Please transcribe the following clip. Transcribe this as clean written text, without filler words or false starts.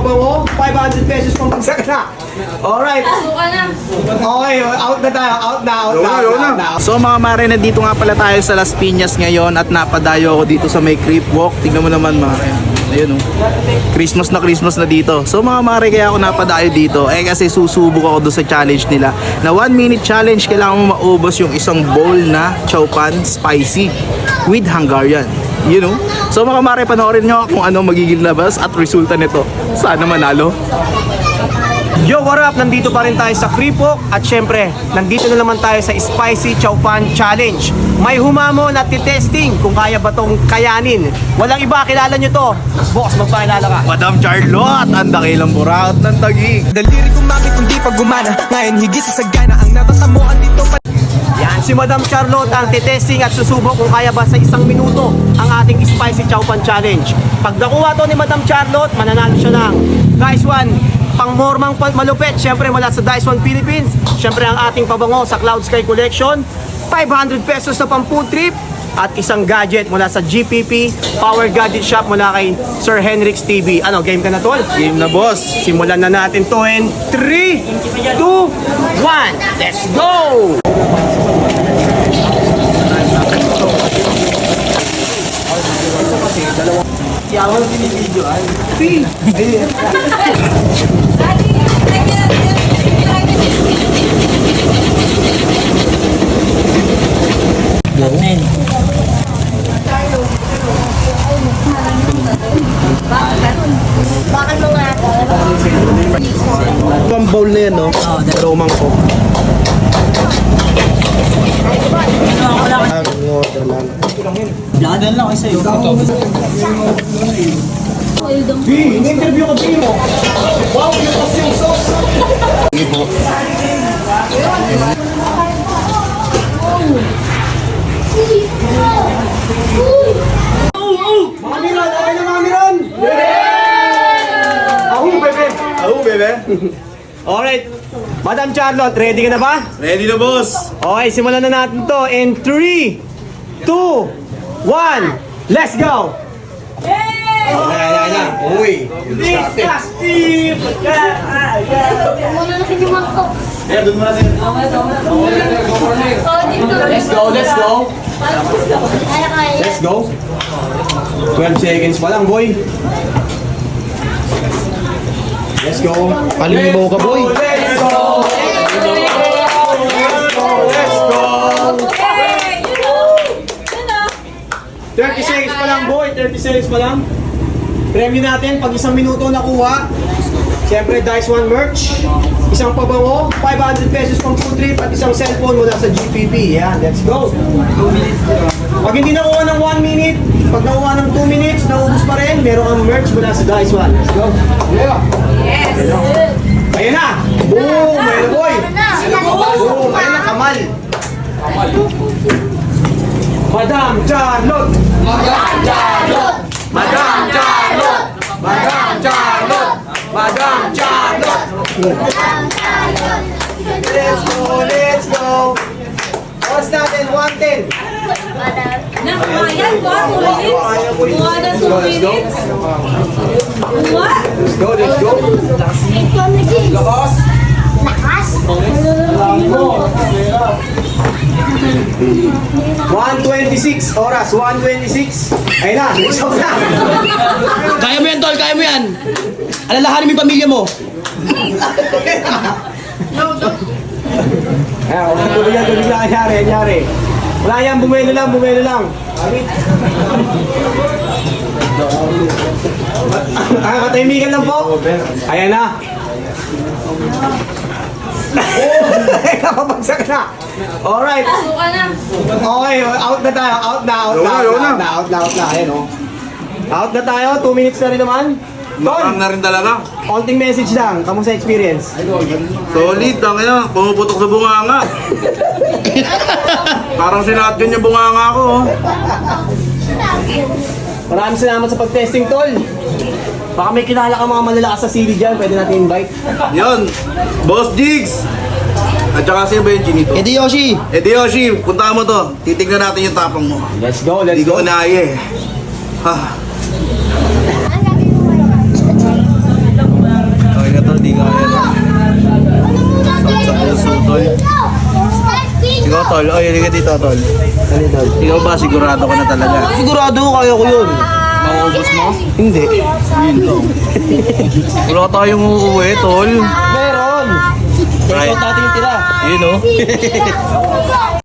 pabango, 500 pesos pang bagsak na. Alright. Okay, out na tayo. Out na. So mga mare, nandito nga pala tayo sa Las Piñas ngayon at napadayo ako dito sa may Creep Walk. Tingnan mo naman mare. Ayun oh. Christmas na dito. So mga mare, kaya ako napadayo dito kasi susubok ako doon sa challenge nila. Na 1 minute challenge, kailangan mo maubos yung isang bowl na chow pan spicy with Hungarian. You know? So mga mare, panoorin nyo kung ano magiging labas at resulta nito. Sana manalo. Yo, what up? Nandito pa rin tayo sa Creep Walk at syempre, nandito na naman tayo sa Spicy Chow Pan Challenge. May humamon at titesting kung kaya ba tong kayanin. Walang iba, kilala nyo to. Boss, magpakilala ka. Madam Charlotte, ang dakilang buraot ng tagig. Daliri kumapit hindi pa gumana. Ngayon higit sa sagana. Ang nabasa mo andito pa. Yan, si Madam Charlotte ang titesting at susubok kung kaya ba sa 1 minuto ang ating Spicy Chow Pan Challenge. Pag nakuha to ni Madam Charlotte, mananalo siya ng Dice One pangmormang malupit, syempre mula sa Dice One Philippines. Syempre ang ating pabango sa Cloud Sky Collection, 500 pesos na pang food trip at isang gadget mula sa GPP Power Gadget Shop mula kay Sir Henrix TV. Ano, game ka na tol? Game na boss. Simulan na natin to in 3, 2, 1, let's go! Yawan pinipidyo ay. Bakit mo nga ako? Ang bowl na yan, no? Pero umangkok. Ladan lang kasi sa'yo. In-interview ko din mo. Wow, yung kasi yung sauce. Mami Ron, okay na Mami Ron? Ahu, bebe. Alright. Madam Charlotte, ready ka na ba? Ready na, boss. Okay, simulan na natin to in 3, 2, 1, let's go! Uy. Muna na kayo mangkok. Eh, doon mo na din. Let's go, let's go! Kaya. Let's go! 12 seconds pa lang, boy. Let's go! Palimo ka, boy. Let's go! Let's go! 30 seconds pa lang, boy. 30 seconds pa lang. Premyo natin pag 1 minuto nakuha. Siyempre, Dice One merch. Isang pabango, 500 pesos pang food trip at isang cellphone mula sa GPP. Yan, let's go. Pag hindi nakuha ng 1 minute, pag nakuha ng 2 minutes, naubos pa rin, meron kang merch mula sa Dice One. Let's go. Yes! Ayan na! Boom! Ayan na, boy! Boom! Ayan na, kamal! Madam Charlotte! Madam Charlotte! Madam Charlotte! Madam Charlotte! Madam Charlotte! Let's go! Let's go! Oras natin, 110. Nakayan ba? 2 minutes? Buha na 2 minutes? What? Let's go, let's go. Lakas. Lakas? 126 oras, 126. Ayun na, let's go na. Kaya mo yan, tol. Kaya mo yan. Alalahanin mo yung pamilya mo. Ayan, tuloy lang, nangyari. Wala yan, bumelo lang. Katahimikan lang po. Ayan na. Nakapagsak na. Alright. Suka na. Okay, out na tayo. Out na. Ayan o. Out na tayo. 2 minutes na rin naman. Makang na rin talaga. Konting message lang. Kamusta experience? Solid, ang ina. Pumuputok sa bunganga. Parang sinat yun yung bunganga ko. Maraming salamat sa pag-testing, tol. Baka may kilala ka mga malalakas sa sili dyan. Pwede natin invite. Yun. Boss Jigs. At saka sino ba yung chinito? Eddie Yoshi. Eddie Yoshi, punta mo to. Titignan natin yung tapang mo. Let's go, Hindi ko inaya eh. Ha. tol. Oy, halika dito, tol. Ikaw ba, sigurado ka na talaga? Sigurado ko, kaya ko yun. Mauubos mo? Hindi. Wala tayong uuwi, tol. Meron. Right. Ikaw dati yung tira. Yun, oh.